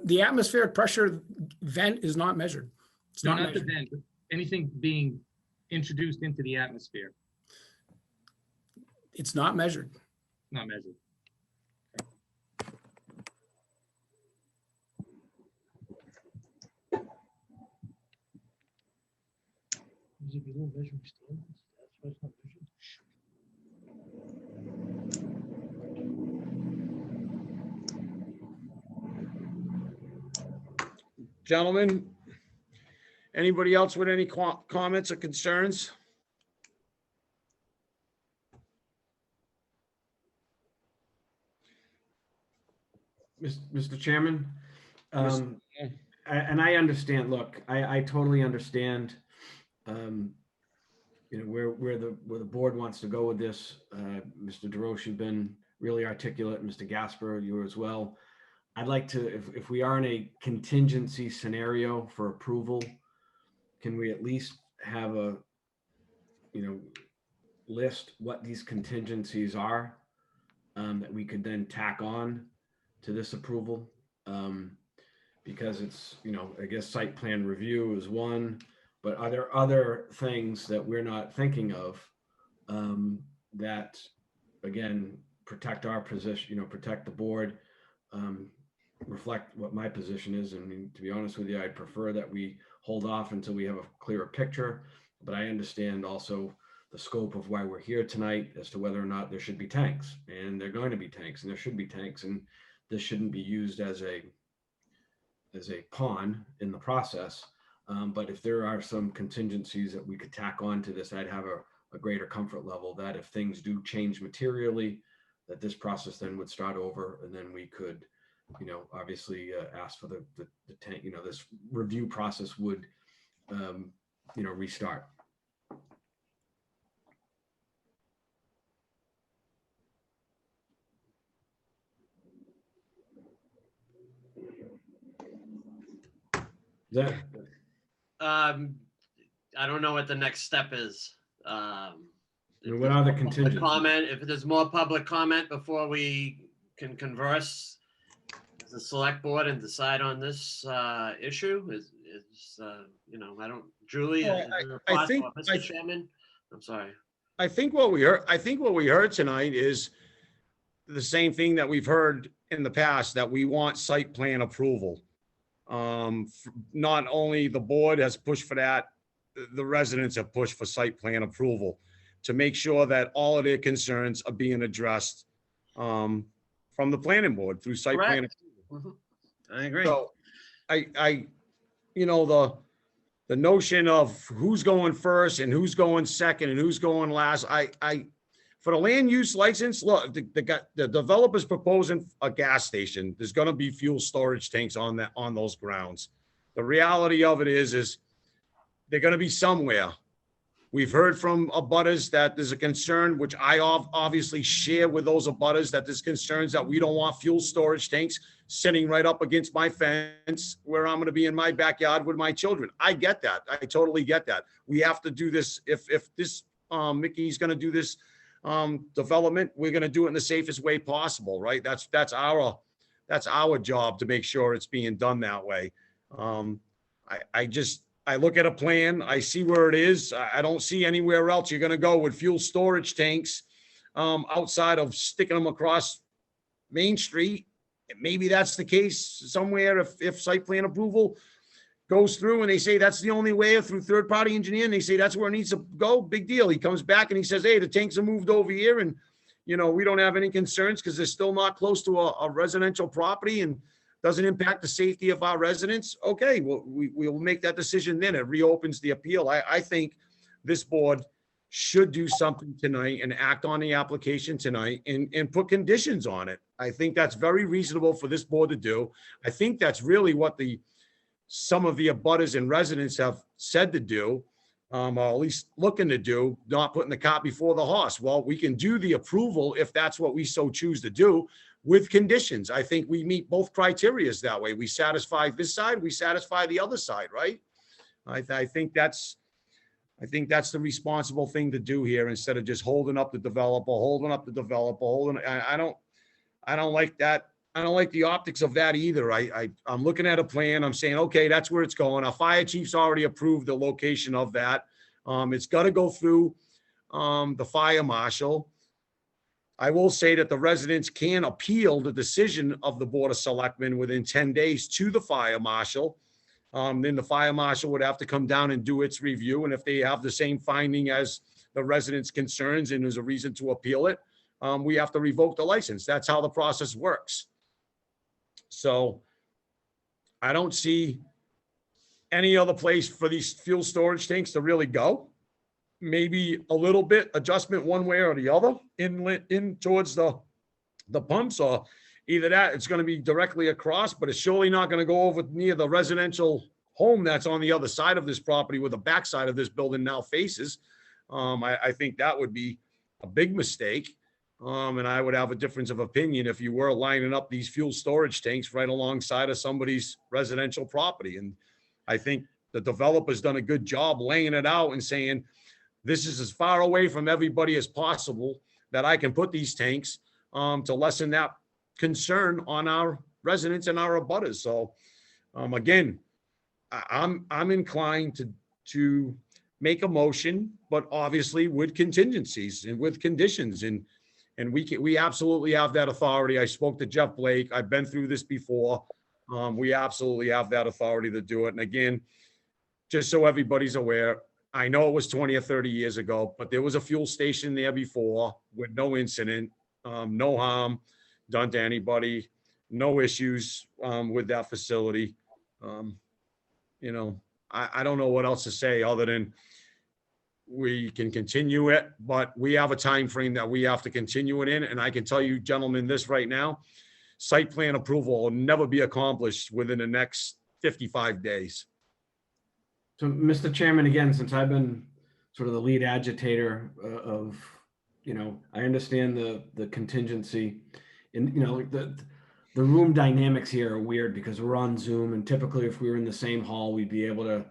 The atmospheric pressure vent is not measured. It's No, not not the measured. vent, but anything being introduced into the atmosphere, It's not measured. not measured. Gentlemen, anybody else with any comments or concerns? Mr. Chairman, and I understand, look, I totally understand, where the board wants to go with this. Mr. DeRoche, you've been really articulate. Mr. Gasper, you as well. I'd like to, if we are in a contingency scenario for approval, can we at least have a, list what these contingencies are, that we could then tack on to this approval? Because it's, I guess site plan review is one, but are there other things that we're not thinking of, that, again, protect our position, protect the board, reflect what my position is? I mean, to be honest with you, I'd prefer that we hold off until we have a clearer picture, but I understand also the scope of why we're here tonight as to whether or not there should be tanks, and they're going to be tanks, and there should be tanks, and this shouldn't be used as a pawn in the process. But if there are some contingencies that we could tack on to this, I'd have a greater comfort level that if things do change materially, that this process then would start over, and then we could, obviously ask for the tank, this review process would, restart. That, I don't know what the next step is. If what are the there's more public contingencies? comment, if there's more public comment before we can converse as a select board and decide on this issue, I don't, Julie, Well, is there a I thought, think- or Mr. Chairman? I'm sorry. I think what we heard tonight is the same thing that we've heard in the past, that we want site plan approval. Not only the board has pushed for that, the residents have pushed for site plan approval to make sure that all of their concerns are being addressed, from the planning board through site plan. Correct. Mhm. I agree. So the notion of who's going first and who's going second and who's going last, for the land use license, look, the developer's proposing a gas station. There's gonna be fuel storage tanks on those grounds. The reality of it is they're gonna be somewhere. We've heard from abutters that there's a concern, which I obviously share with those abutters, that there's concerns that we don't want fuel storage tanks sitting right up against my fence where I'm gonna be in my backyard with my children. I get that. I totally get that. We have to do this. If this, Mickey's gonna do this development, we're gonna do it in the safest way possible, right? That's our job to make sure it's being done that way. I look at a plan, I see where it is. I don't see anywhere else you're gonna go with fuel storage tanks, outside of sticking them across Main Street. Maybe that's the case somewhere if site plan approval goes through and they say that's the only way, through third-party engineer, and they say that's where it needs to go, big deal. He comes back and he says, hey, the tanks are moved over here, and we don't have any concerns because they're still not close to a residential property and doesn't impact the safety of our residents. Okay, well, we'll make that decision then. It reopens the appeal. I think this board should do something tonight and act on the application tonight and put conditions on it. I think that's very reasonable for this board to do. I think that's really what some of the abutters and residents have said to do, or at least looking to do, not putting the cart before the horse. Well, we can do the approval if that's what we so choose to do, with conditions. I think we meet both criterias that way. We satisfy this side, we satisfy the other side, right? I think that's the responsible thing to do here, instead of just holding up the developer. I don't like that. I don't like the optics of that either. I'm looking at a plan. I'm saying, okay, that's where it's going. Our fire chief's already approved the location of that. It's got to go through the fire marshal. I will say that the residents can appeal the decision of the Board of Selectmen within 10 days to the fire marshal. Then the fire marshal would have to come down and do its review. And if they have the same finding as the residents' concerns and there's a reason to appeal it, we have to revoke the license. That's how the process works. So I don't see any other place for these fuel storage tanks to really go. Maybe a little bit adjustment one way or the other in towards the pumps, or either that, it's gonna be directly across, but it's surely not gonna go over near the residential home that's on the other side of this property where the backside of this building now faces. I think that would be a big mistake. And I would have a difference of opinion if you were lining up these fuel storage tanks right alongside of somebody's residential property. And I think the developer's done a good job laying it out and saying, this is as far away from everybody as possible that I can put these tanks to lessen that concern on our residents and our abutters. So again, I'm inclined to make a motion, but obviously with contingencies and with conditions, and we absolutely have that authority. I spoke to Jeff Blake. I've been through this before. We absolutely have that authority to do it. And again, just so everybody's aware, I know it was 20 or 30 years ago, but there was a fuel station there before with no incident, no harm done to anybody, no issues with that facility. You know, I don't know what else to say other than we can continue it, but we have a time frame that we have to continue it in. And I can tell you, gentlemen, this right now, site plan approval will never be accomplished within the next 55 days. So, Mr. Chairman, again, since I've been sort of the lead agitator of, you know, I understand the contingency, and, you know, like the room dynamics here are weird because we're on Zoom, and typically if we were in the same hall, we'd be able to,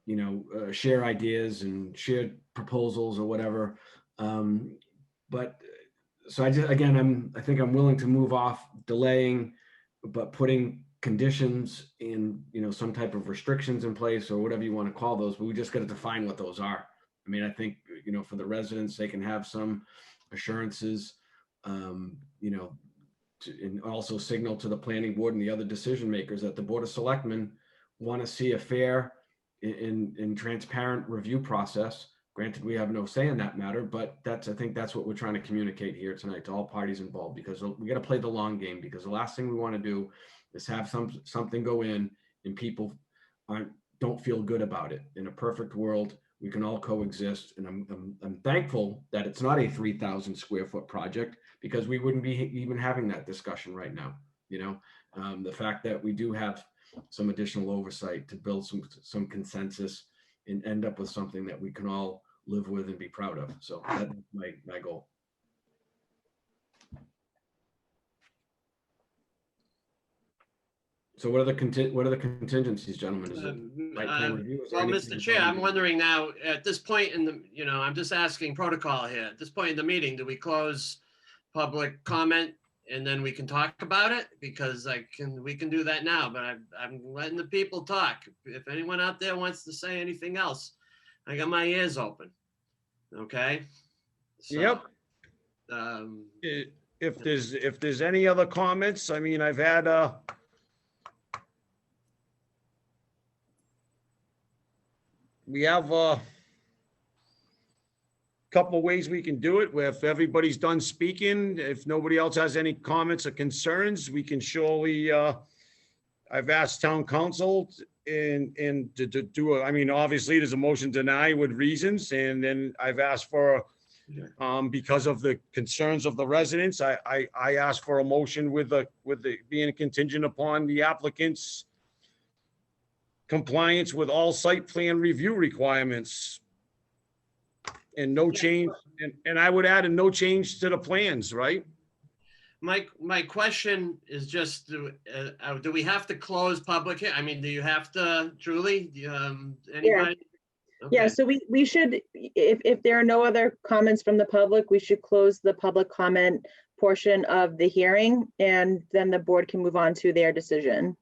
you know, share ideas and share proposals or whatever. But so I think I'm willing to move off delaying, but putting conditions in, you know, some type of restrictions in place or whatever you want to call those, but we just got to define what those are. I mean, I think, you know, for the residents, they can have some assurances, you know, and also signal to the planning board and the other decision makers that the Board of Selectmen want to see a fair and transparent review process. Granted, we have no say in that matter, but I think that's what we're trying to communicate here tonight to all parties involved, because we got to play the long game, because the last thing we want to do is have something go in and people don't feel good about it. In a perfect world, we can all coexist. And I'm thankful that it's not a 3,000 square foot project, because we wouldn't be even having that discussion right now. You know, the fact that we do have some additional oversight to build some consensus and end up with something that we can all live with and be proud of. So that's my goal. So what are the contingencies, gentlemen? Is it site plan review? Is there Well, anything Mr. Chair, I'm involved? wondering now, at this point in the, you know, I'm just asking protocol here. At this point in the meeting, do we close public comment and then we can talk about it? Because we can do that now, but I'm letting the people talk. If anyone out there wants to say anything else, I got my ears open. Okay? So, Yep. Um, If there's any other comments, I mean, I've had we have a couple of ways we can do it, where if everybody's done speaking, if nobody else has any comments or concerns, we can surely, I've asked town council and to do, I mean, obviously there's a motion to deny with reasons, and then I've asked for, because of the concerns of the residents, I asked for a motion with the being contingent upon the applicant's compliance with all site plan review requirements. And no change, and I would add a no change to the plans, right? my question is just, do we have to close public? I mean, do you have to, Julie? Anybody? Yeah, Okay. so we should, if there are no other comments from the public, we should close the public comment portion of the hearing, and then the board can move on to their decision.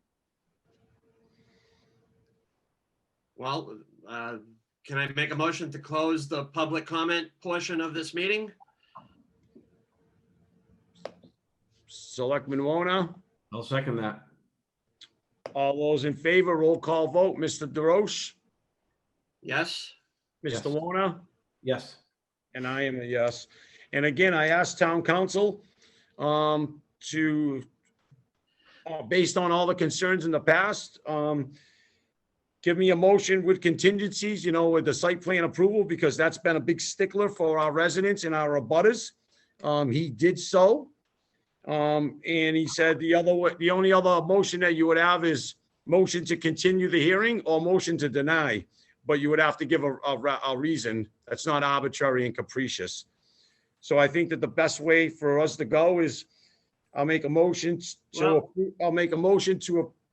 Well, can I make a motion to close the public comment portion of this meeting? Selectman Warner, I'll second that. all those in favor, roll call vote. Mr. DeRoche, Yes? Yes. Mr. Warner, Yes. and I am a yes. And again, I asked town council to, based on all the concerns in the past, give me a motion with contingencies, you know, with the site plan approval, because that's been a big stickler for our residents and our abutters. He did so. And he said the only other motion that you would have is motion to continue the hearing or motion to deny, but you would have to give a reason. That's not arbitrary and capricious. So I think that the best way for us to go is I'll make a motion to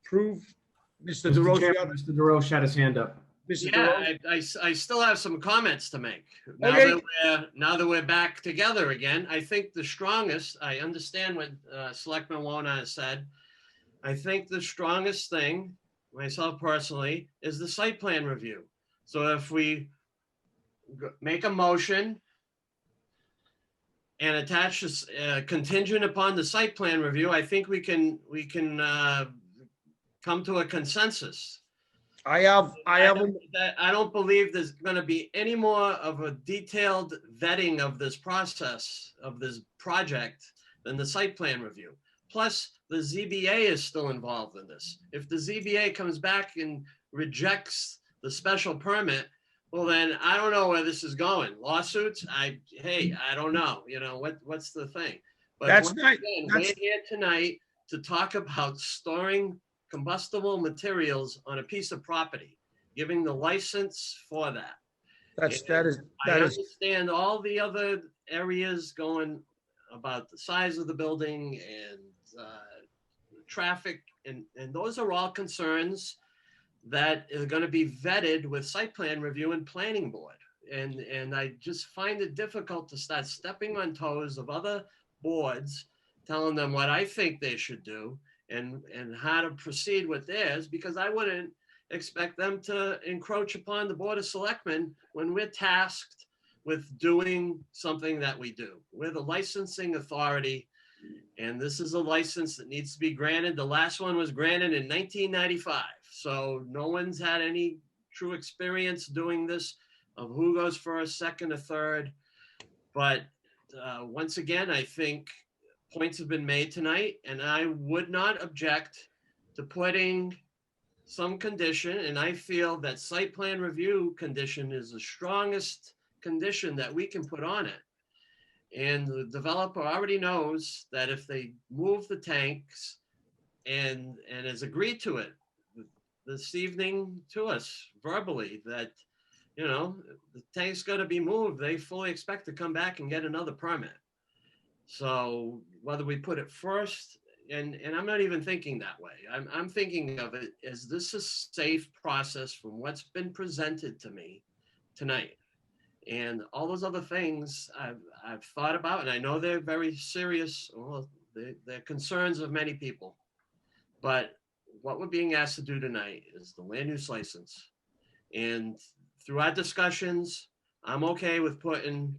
approve. Mr. Mr. DeRoche, Chairman, Mr. DeRoche had his hand up. Mr. Yeah, DeRoche, I still have some comments to make. Okay. Now that we're back together again, I think the strongest, I understand what Selectman Wona has said. I think the strongest thing, myself personally, is the site plan review. So if we make a motion and attach this contingent upon the site plan review, I think we can come to a consensus. I don't believe there's going to be any more of a detailed vetting of this process, of this project, than the site plan review. Plus, the ZBA is still involved in this. If the ZBA comes back and rejects the special permit, well, then I don't know where this is going. Lawsuits? I don't know. You know, what's the thing? But we're here tonight to talk about storing combustible materials on a piece of property, giving the license for that. I understand all the other areas going about the size of the building and traffic, and those are all concerns that are going to be vetted with site plan review and planning board. And I just find it difficult to start stepping on toes of other boards, telling them what I think they should do and how to proceed with theirs, because I wouldn't expect them to encroach upon the Board of Selectmen when we're tasked with doing something that we do. We're the licensing authority, and this is a license that needs to be granted. The last one was granted in 1995. So no one's had any true experience doing this of who goes first, second, or third. But once again, I think points have been made tonight, and I would not object to putting some condition, and I feel that site plan review condition is the strongest condition that we can put on it. And the developer already knows that if they move the tanks and has agreed to it this evening to us verbally, that, you know, the tank's got to be moved, they fully expect to come back and get another permit. So whether we put it first, and I'm not even thinking that way. I'm thinking of it as this is a safe process from what's been presented to me tonight. And all those other things I've thought about, and I know they're very serious. Well, they're concerns of many people. But what we're being asked to do tonight is the land use license. And through our discussions, I'm okay with putting,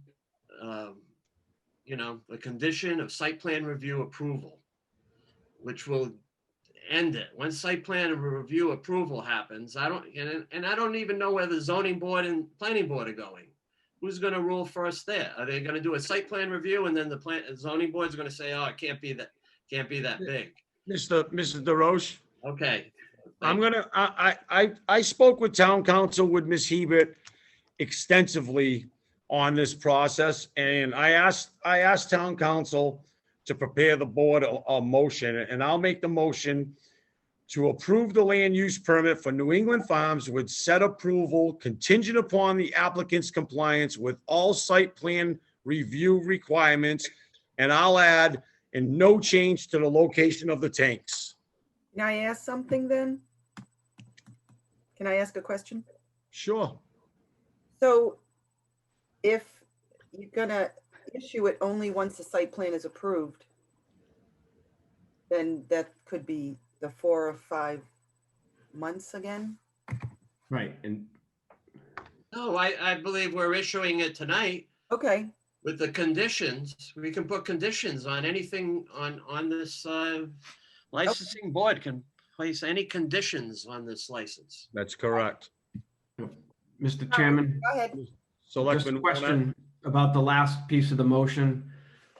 the condition of site plan review approval, which will end it. Once site plan review approval happens, I don't even know where the zoning board and planning board are going. Who's going to rule first there? Are they going to do a site plan review and then the zoning board's going to say, oh, it can't be that big? Mrs. DeRoche? Okay. I spoke with town council, with Ms. Hebert extensively on this process. And I asked town council to prepare the board a motion, and I'll make the motion to approve the land use permit for New England Farms with said approval contingent upon the applicant's compliance with all site plan review requirements. And I'll add, and no change to the location of the tanks. Can I ask something then? Can I ask a question? Sure. So if you're gonna issue it only once the site plan is approved, then that could be the 4 or 5 months again? Right, and No, I believe we're issuing it tonight Okay, with the conditions. We can put conditions on anything on this licensing board can place any conditions on this license. That's correct. Mr. Chairman, go ahead. just a Selectman, question about the last piece of the motion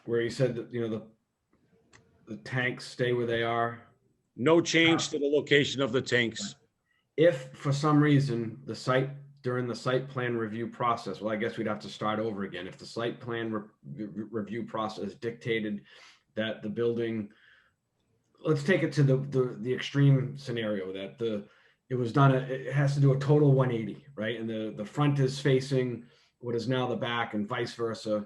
where you said that, the tanks stay where they are. no change to the location of the tanks. If for some reason during the site plan review process, well, I guess we'd have to start over again. If the site plan review process dictated that the building, let's take it to the extreme scenario that it was done, it has to do a total 180, right? And the front is facing what is now the back and vice versa.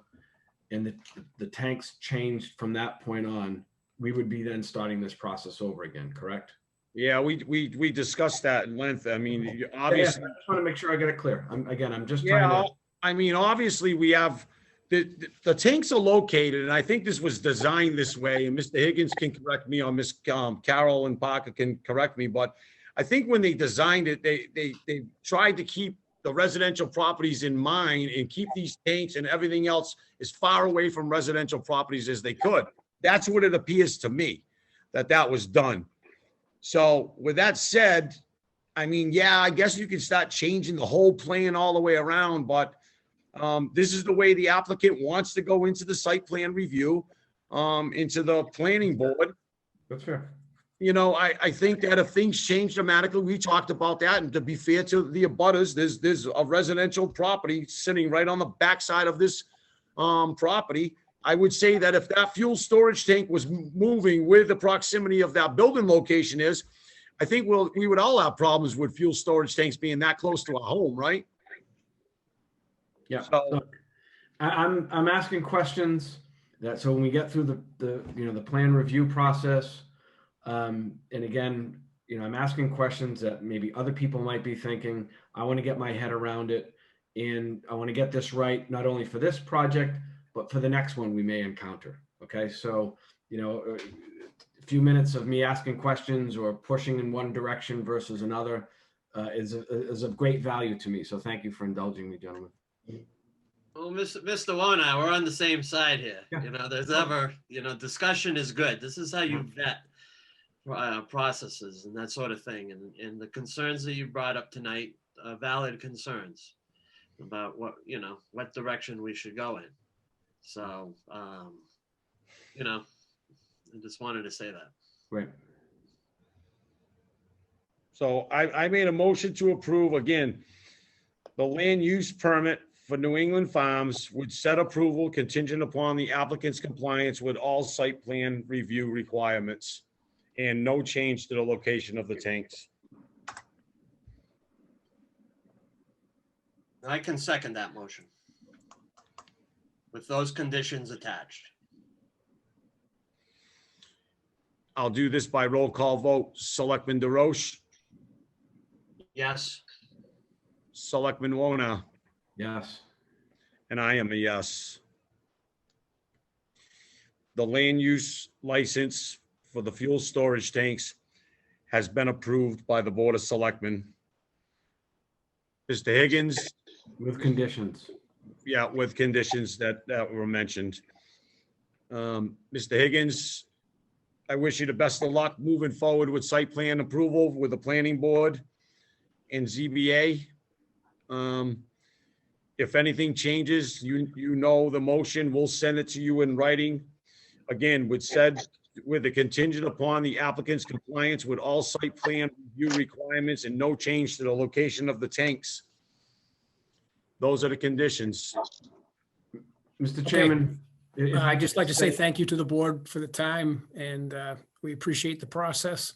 And the tanks changed from that point on, we would be then starting this process over again, correct? Yeah, we discussed that in length. I mean, Yeah, obviously. I just want to make sure I get it clear. I'm just Yeah, trying to. I mean, obviously we have, the tanks are located, and I think this was designed this way, and Mr. Higgins can correct me, or Miss Carol and Parker can correct me, but I think when they designed it, they tried to keep the residential properties in mind and keep these tanks and everything else as far away from residential properties as they could. That's what it appears to me, that was done. So with that said, I mean, yeah, I guess you could start changing the whole plan all the way around, but this is the way the applicant wants to go into the site plan review, into the planning board. That's fair. You know, I think that if things change dramatically, we talked about that, and to be fair to the abutters, there's a residential property sitting right on the backside of this property. I would say that if that fuel storage tank was moving where the proximity of that building location is, I think we would all have problems with fuel storage tanks being that close to a home, right? Yeah. So- Look, I'm asking questions so when we get through the plan review process, and again, I'm asking questions that maybe other people might be thinking. I want to get my head around it, and I want to get this right, not only for this project, but for the next one we may encounter. Okay, so a few minutes of me asking questions or pushing in one direction versus another is of great value to me. So thank you for indulging me, gentlemen. Well, Mr. Warner, we're on the same side here. Yeah. There's ever, discussion is good. This is how you vet processes and that sort of thing. And the concerns that you brought up tonight are valid concerns about what direction we should go in. So, I just wanted to say that. Right. So I made a motion to approve, again, the land use permit for New England Farms would set approval contingent upon the applicant's compliance with all site plan review requirements and no change to the location of the tanks. I can second that motion with those conditions attached. I'll do this by roll call vote. Selectman DeRoche, Yes. Selectman Wona, Yes. and I am a yes. The land use license for the fuel storage tanks has been approved by the Board of Selectmen. Mr. Higgins? With conditions. Yeah, with conditions that were mentioned. Mr. Higgins, I wish you the best of luck moving forward with site plan approval with the planning board and ZBA. If anything changes, the motion, we'll send it to you in writing. Again, with the contingent upon the applicant's compliance with all site plan review requirements and no change to the location of the tanks. Those are the conditions. Mr. Chairman, if I'd just like to say thank you to the board for the time, and we appreciate the process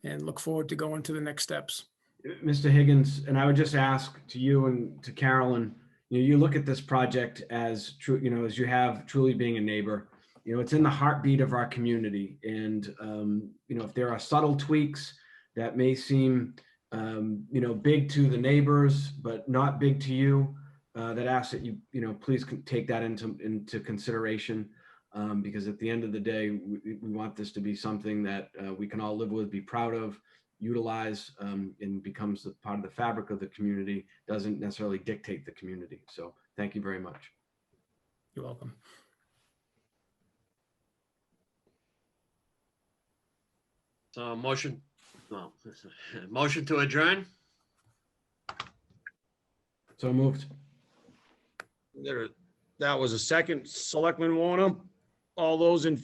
and look forward to going to the next steps. Mr. Higgins, and I would just ask to you and to Carolyn, you look at this project as true, as you have truly being a neighbor. It's in the heartbeat of our community, and if there are subtle tweaks that may seem big to the neighbors but not big to you, that ask that you please take that into consideration, because at the end of the day, we want this to be something that we can all live with, be proud of, utilize, and becomes a part of the fabric of the community, doesn't necessarily dictate the community. So thank you very much. You're welcome. So motion to adjourn? So moved. That was a second. Selectman Warner. All those in,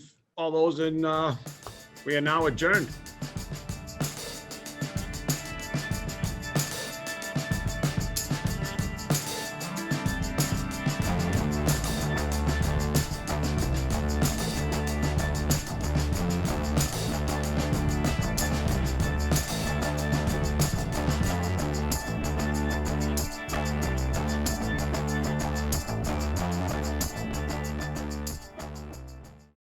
we are now adjourned.